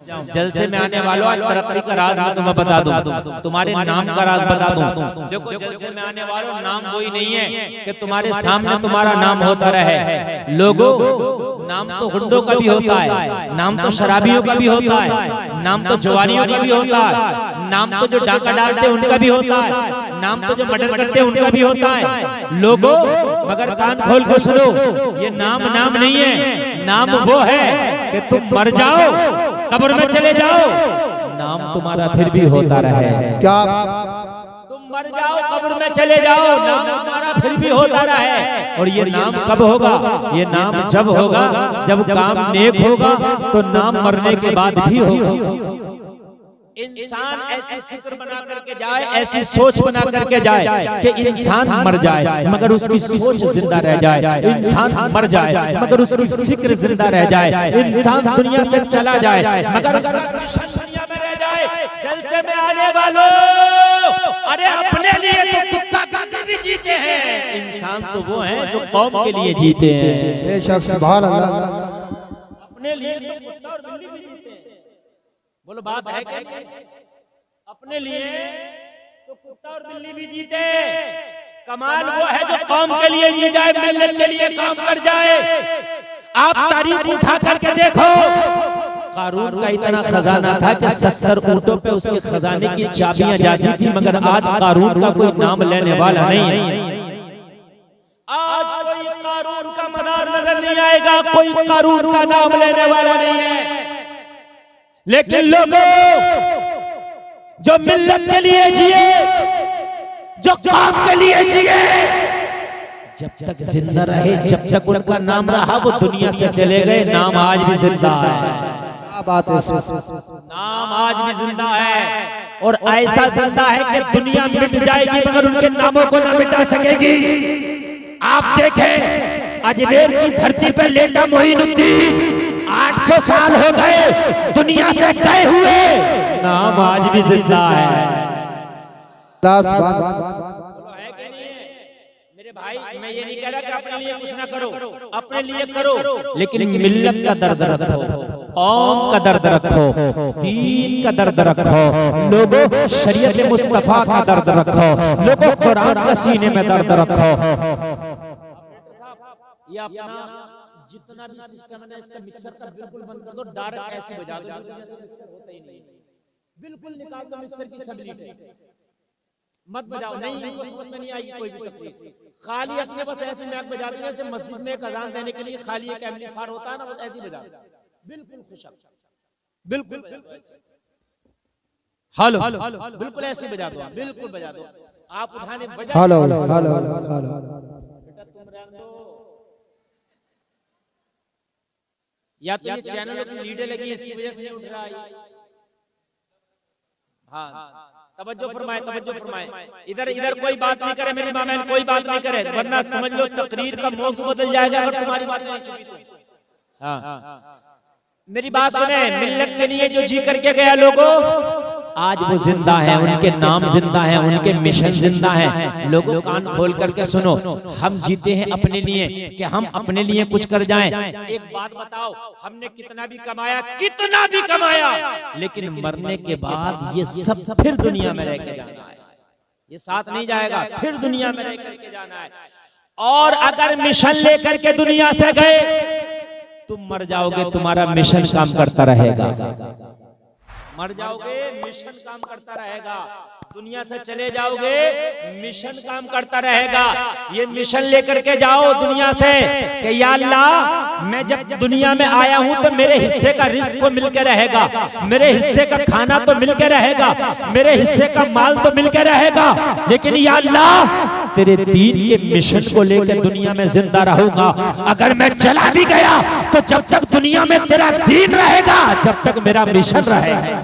जलसे में आने वालों, आज तरक्की का राज मैं तुम्हें बता दूं, तुम्हारे नाम का राज बता दूं। देखो जलसे में आने वालों, नाम वही नहीं है कि तुम्हारे सामने तुम्हारा नाम होता रहे। लोगों, नाम तो गुंडों का भी होता है, नाम तो शराबियों का भी होता है, नाम तो जुआरियों का भी होता है, नाम तो जो डाका डालते उनका भी होता है, नाम तो जो मर्डर करते उनका भी होता है। लोगों, मगर कान खोल कर सुनो, ये नाम नाम नहीं है, नाम वो है कि तुम मर जाओ, कब्र में चले जाओ, नाम तुम्हारा फिर भी होता रहे। क्या तुम मर जाओ, कब्र में चले जाओ, नाम तुम्हारा फिर भी होता रहे। और ये नाम कब होगा? ये नाम जब होगा जब काम नेक होगा, तो नाम मरने के बाद भी होगा। इंसान ऐसी फिक्र बना करके जाए, ऐसी सोच बना करके जाए कि इंसान मर जाए मगर उसकी सोच जिंदा रह जाए, इंसान मर जाए मगर उसकी फिक्र जिंदा रह जाए, इंसान दुनिया से चला जाए मगर उसका मिशन दुनिया में रह जाए। जलसे में आने वालों, अरे अपने लिए तो कुत्ता बिल्ली भी जीते हैं, इंसान तो वो है जो कौम के लिए जीते हैं। बेशक, सुभान अल्लाह। अपने लिए तो कुत्ता और बिल्ली भी जीते हैं। बोलो बात है क्या? अपने लिए तो कुत्ता और बिल्ली भी जीते। कमाल वो है जो कौम के लिए जी जाए, मिल्लत के लिए काम कर जाए। आप तारीख उठा करके देखो, कारून का इतना खजाना था कि 70 ऊंटों पे उसके खजाने की चाबियां जाती थी, मगर आज कारून का कोई नाम लेने वाला नहीं है। आज कोई कारून का मदार नजर नहीं आएगा, कोई कारून का नाम लेने वाला नहीं है। लेकिन लोगों, जो मिल्लत के लिए जिए, जो काम के लिए जिए, जब तक जिंदा रहे, जब तक उनका नाम रहा, वो दुनिया से चले गए, नाम आज भी जिंदा है। क्या बात है? नाम आज भी जिंदा है, और ऐसा जिंदा है कि दुनिया मिट जाएगी मगर उनके नामों को ना मिटा सकेगी। आप देखें, अजमेर की धरती पर लेटा मोइनुद्दीन 800 साल हो गए दुनिया से गए हुए, नाम आज भी जिंदा है। मेरे भाई, मैं ये नहीं कह रहा कि अपने लिए कुछ ना करो, अपने लिए करो, लेकिन मिल्लत का दर्द रखो, कौम का दर्द रखो, दीन का दर्द रखो, लोगों शरीयत मुस्तफा का दर्द रखो, लोगों कुरान का सीने में दर्द रखो। ये अपना जितना भी सिस्टम है ना, इसका मिक्सर का बिल्कुल बंद कर दो, डायरेक्ट ऐसे बजा दो, मिक्सर होता ही नहीं, बिल्कुल निकाल दो मिक्सर की सब्जी, मत बजाओ, नहीं इनको समझ में नहीं आएगी कोई भी तकलीफ। खाली अपने बस ऐसे मैक बजा दो, जैसे मस्जिद में एक अजान देने के लिए खाली एक एम्पलीफायर होता है ना, बस ऐसे ही बजा दो, बिल्कुल खुशक, बिल्कुल हेलो, बिल्कुल ऐसे बजा दो, बिल्कुल बजा दो। आप उठाने बजा, हेलो हेलो हेलो, या तो ये चैनलों की लीडें लगी है, इसकी वजह से नहीं उठ रहा है। हाँ, तवज्जो फरमाए, तवज्जो फरमाए। इधर इधर कोई बात नहीं करे, मेरी मामैन कोई बात नहीं करे, वरना समझ लो तकरीर का मौजू बदल जाएगा अगर तुम्हारी बात नहीं चुकी तो। हाँ, मेरी बात सुने, मिल्लत के लिए जो जी करके गया लोगों, आज वो जिंदा है, उनके नाम जिंदा है, उनके मिशन जिंदा है। लोगों कान खोल करके सुनो, हम जीते हैं अपने लिए कि हम अपने लिए कुछ कर जाएं। एक बात बताओ, हमने कितना भी कमाया, कितना भी कमाया, लेकिन मरने के बाद ये सब फिर दुनिया में रह के जाना है, ये साथ नहीं जाएगा, फिर दुनिया में रह करके जाना है। और अगर मिशन लेकर के दुनिया से गए, तुम मर जाओगे, तुम्हारा मिशन काम करता रहेगा, मर जाओगे, मिशन काम करता रहेगा, दुनिया से चले जाओगे, मिशन काम करता रहेगा। ये मिशन लेकर के जाओ दुनिया से कि या अल्लाह, मैं जब दुनिया में आया हूं तो मेरे हिस्से का रिस्क तो मिल के रहेगा, मेरे हिस्से का खाना तो मिल के रहेगा, मेरे हिस्से का माल तो मिल के रहेगा, लेकिन या अल्लाह तेरे दीन के मिशन को लेकर दुनिया में जिंदा रहूंगा। अगर मैं चला भी गया तो जब तक दुनिया में तेरा दीन रहेगा, जब तक मेरा मिशन रहेगा।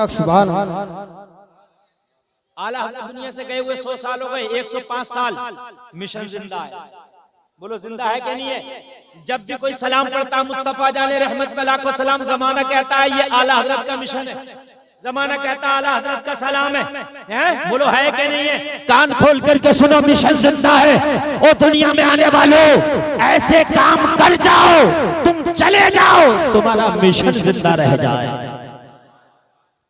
सुभान आला हज़रत दुनिया से गए हुए 100 साल हो गए, 105 साल, मिशन जिंदा है। बोलो जिंदा है कि नहीं है? जब भी कोई सलाम पढ़ता मुस्तफा जाने रहमत पे लाखों सलाम, जमाना कहता है ये आला हजरत का मिशन है, जमाना कहता है आला हजरत का सलाम है। बोलो है कि नहीं है? कान खोल करके सुनो, मिशन जिंदा है। और दुनिया में आने वालों, ऐसे काम कर जाओ, तुम चले जाओ, तुम्हारा मिशन जिंदा रह जाए।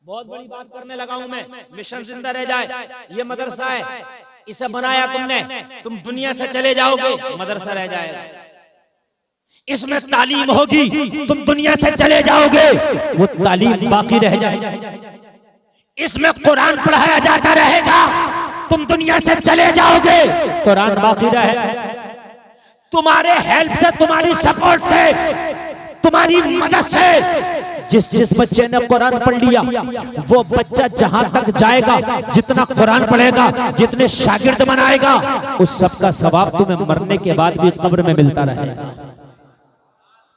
बहुत बड़ी बात करने लगा हूं मैं, मिशन जिंदा रह जाए। ये मदरसा है, इसे बनाया तुमने, तुम दुनिया से चले जाओगे, मदरसा रह जाएगा। इसमें तालीम होगी, तुम दुनिया से चले जाओगे, वो तालीम बाकी रह जाएगी। इसमें कुरान पढ़ाया जाता रहेगा, तुम दुनिया से चले जाओगे, कुरान बाकी रहेगा। तुम्हारे हेल्प से, तुम्हारी सपोर्ट से, तुम्हारी मदद से जिस बच्चे ने कुरान पढ़ लिया, वो बच्चा जहां तक जाएगा, जितना कुरान पढ़ेगा, जितने शागिर्द बनाएगा, उस सब का सवाब तुम्हें मरने के बाद भी कब्र में मिलता रहेगा।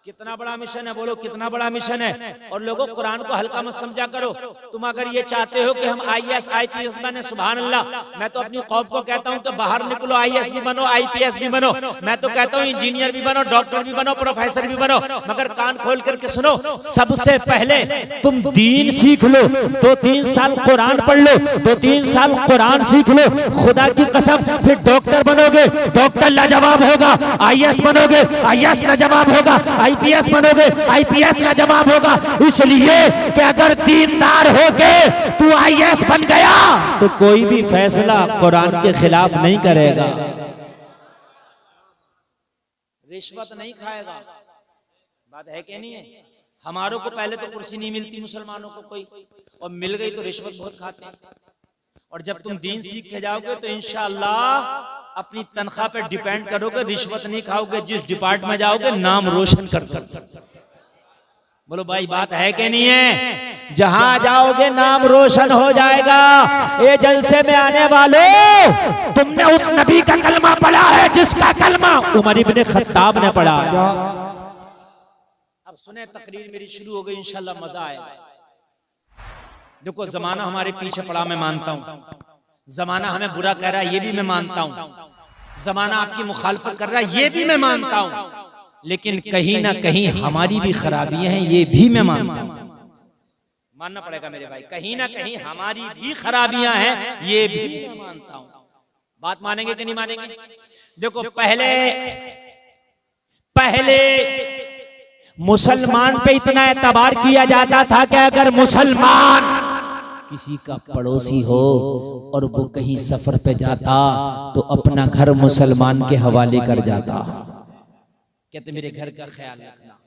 कितना बड़ा मिशन है, बोलो कितना बड़ा मिशन है। और लोगों, कुरान को हल्का मत समझा करो। तुम अगर ये चाहते हो कि हम IAS IPS बने, सुभान अल्लाह, मैं तो अपनी कौम को कहता हूं कि बाहर निकलो, IAS भी बनो, IPS भी बनो, मैं तो कहता हूं इंजीनियर भी बनो, डॉक्टर भी बनो, प्रोफेसर भी बनो, मगर कान खोल करके सुनो, सबसे पहले तुम दीन सीख लो, 2-3 साल कुरान पढ़ लो, 2-3 साल कुरान सीख लो, खुदा की कसम, फिर डॉक्टर बनोगे, डॉक्टर लाजवाब होगा, IAS बनोगे, IAS लाजवाब होगा, IPS बनोगे, IPS लाजवाब होगा। इसलिए कि अगर दीनदार होके तू IAS बन गया तो कोई भी फैसला कुरान के खिलाफ नहीं करेगा, रिश्वत नहीं खाएगा। बात है कि नहीं है? हमारों को पहले तो कुर्सी नहीं मिलती मुसलमानों को कोई, और मिल गई तो रिश्वत बहुत खाते हैं। और जब तुम दीन सीख के जाओगे तो इंशाअल्लाह अपनी तनख्वाह पे डिपेंड करोगे, रिश्वत नहीं खाओगे, जिस डिपार्टमेंट में जाओगे नाम रोशन कर दो। बोलो भाई, बात है कि नहीं है? जहां जाओगे नाम रोशन हो जाएगा। ये जलसे में आने वालों, तुमने उस नबी का कलमा पढ़ा है जिसका कलमा उमर इब्ने खत्ताब ने पढ़ा। अब सुने, तकरीर मेरी शुरू हो गई, इंशाल्लाह मजा आएगा। देखो, जमाना हमारे पीछे पड़ा, मैं मानता हूं, जमाना हमें बुरा कह रहा है, ये भी मैं मानता हूं, जमाना आपकी मुखालफत कर रहा है, ये भी मैं मानता हूं, लेकिन कहीं ना कहीं हमारी भी खराबियां हैं, ये भी मैं मानता हूं। मानना पड़ेगा मेरे भाई, कहीं ना कहीं हमारी भी खराबियां हैं, ये भी मैं मानता हूं। बात मानेंगे कि नहीं मानेंगे? देखो, पहले मुसलमान पे इतना एतबार किया जाता था कि अगर मुसलमान किसी का पड़ोसी हो और वो कहीं सफर पे जाता तो अपना घर मुसलमान के हवाले कर जाता। कहते मेरे घर का ख्याल रखना।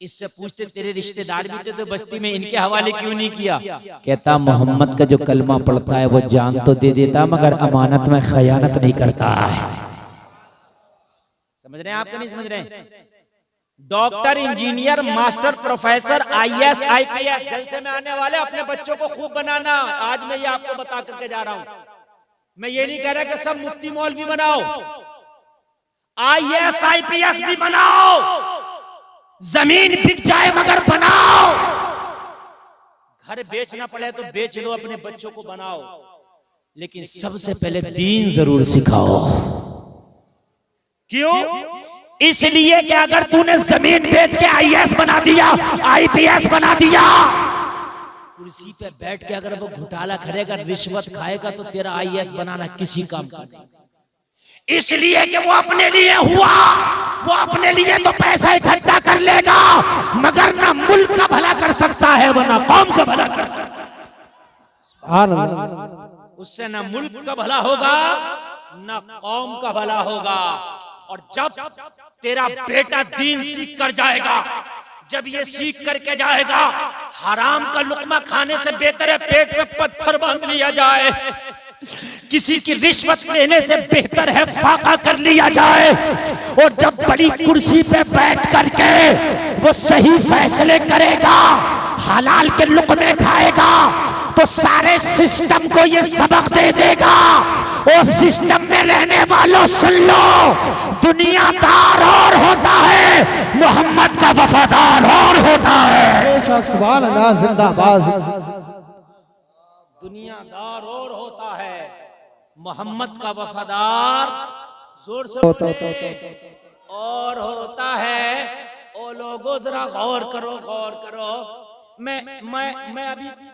इससे पूछते तेरे रिश्तेदार भी थे तो बस्ती में, इनके हवाले क्यों नहीं किया? कहता मोहम्मद का जो कलमा पढ़ता है वो जान तो दे देता मगर अमानत में खयानत नहीं करता है। समझ रहे हैं? आपको नहीं समझ रहे हैं? Doctor, engineer, master, professor, IAS IPS जलसे में आने वाले अपने बच्चों को खूब बनाना। आज मैं ये आपको बता करके जा रहा हूं। मैं ये नहीं कह रहा कि सब मुफ्ती मौलवी बनाओ, IAS IPS भी बनाओ, जमीन बिक जाए मगर बनाओ, घर बेचना पड़े तो बेच लो, अपने बच्चों को बनाओ, लेकिन सबसे पहले दीन जरूर सिखाओ। क्यों? इसलिए कि अगर तूने जमीन बेच के IAS बना दिया, IPS बना दिया, कुर्सी पे बैठ के अगर वो घोटाला करेगा, रिश्वत खाएगा, तो तेरा IAS बनाना किसी काम का नहीं। इसलिए कि वो अपने लिए हुआ, वो अपने लिए तो पैसा इकट्ठा कर लेगा मगर ना मुल्क का भला कर सकता है, वो ना कौम का भला कर सकता है। उससे ना मुल्क का भला होगा ना कौम का भला होगा। और जब तेरा बेटा दीन सीख कर जाएगा, जब ये सीख करके जाएगा, हराम का लुकमा खाने से बेहतर है पेट पे पत्थर बांध लिया जाए, किसी की रिश्वत लेने से बेहतर है फाका कर लिया जाए। और जब बड़ी कुर्सी पे बैठ करके वो सही फैसले करेगा, हलाल के लुकमे खाएगा, तो सारे सिस्टम को ये सबक दे देगा। और सिस्टम में रहने वालों सुन लो, दुनियादार और होता है, मोहम्मद का वफादार और होता है। सुभान अल्लाह, जिंदाबाद। दुनियादार और होता है, मोहम्मद का वफादार जोर से और होता है। ओ लोगों जरा गौर करो, गौर करो। मैं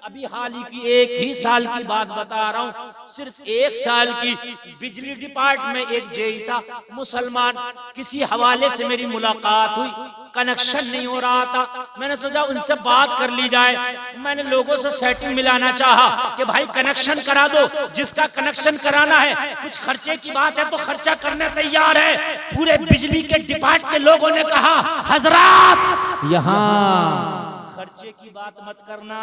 अभी हाल ही की 1 ही साल की बात बता रहा हूँ, सिर्फ 1 साल की। बिजली डिपार्टमेंट में एक जेई था मुसलमान, किसी हवाले से मेरी मुलाकात हुई, कनेक्शन नहीं हो रहा था। मैंने सोचा उनसे बात कर ली जाए। मैंने लोगों से सेटिंग मिलाना चाहा कि भाई कनेक्शन करा दो, जिसका कनेक्शन कराना है, कुछ खर्चे की बात है तो खर्चा करने तैयार है। पूरे बिजली के डिपार्ट के लोगों ने कहा हजरात यहाँ खर्चे की बात मत करना,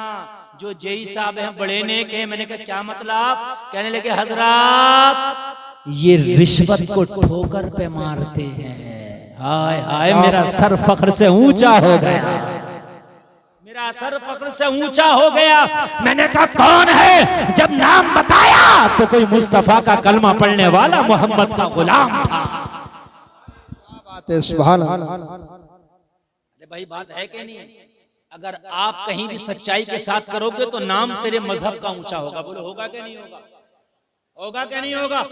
जो जेई साहब हैं बड़े नेक हैं। मैंने कहा क्या मतलब? कहने लगे हजरात ये रिश्वत को ठोकर पे मारते हैं। हाय हाय मेरा सर फख्र से ऊंचा हो गया, मेरा सर फख्र से ऊंचा हो गया। मैंने कहा कौन है? जब नाम बताया तो कोई मुस्तफा का कलमा पढ़ने वाला मोहम्मद का गुलाम था। बात है सुभान अल्लाह। अरे भाई बात है कि नहीं? अगर आप कहीं भी सच्चाई के साथ करोगे तो नाम तेरे मजहब का ऊंचा होगा। बोलो होगा कि नहीं होगा? होगा कि नहीं होगा?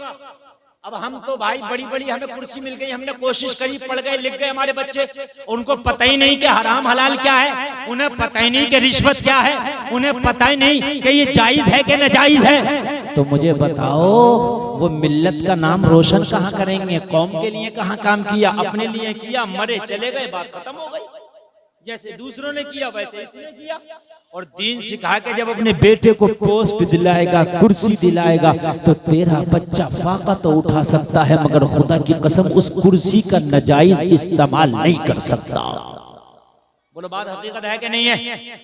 अब हम तो भाई बड़ी बड़ी हमें कुर्सी मिल गई, हमने कोशिश करी, पढ़ गए, लिख गए हमारे बच्चे, उनको पता ही नहीं कि हराम हलाल क्या है, उन्हें पता ही नहीं कि रिश्वत क्या है, उन्हें पता ही नहीं कि ये जायज है कि नाजायज है। तो मुझे बताओ वो मिल्लत का नाम रोशन कहाँ करेंगे? कौम के लिए कहाँ काम किया? अपने लिए किया, मरे चले गए, बात खत्म हो गई। जैसे दूसरों ने किया वैसे इसने किया। और दीन सिखा के जब अपने बेटे को पोस्ट दिलाएगा, कुर्सी दिलाएगा, तो तेरा बच्चा फाका तो उठा सकता है मगर खुदा की कसम उस कुर्सी का नाजायज इस्तेमाल नहीं कर सकता। बोलो बात हकीकत है कि नहीं है?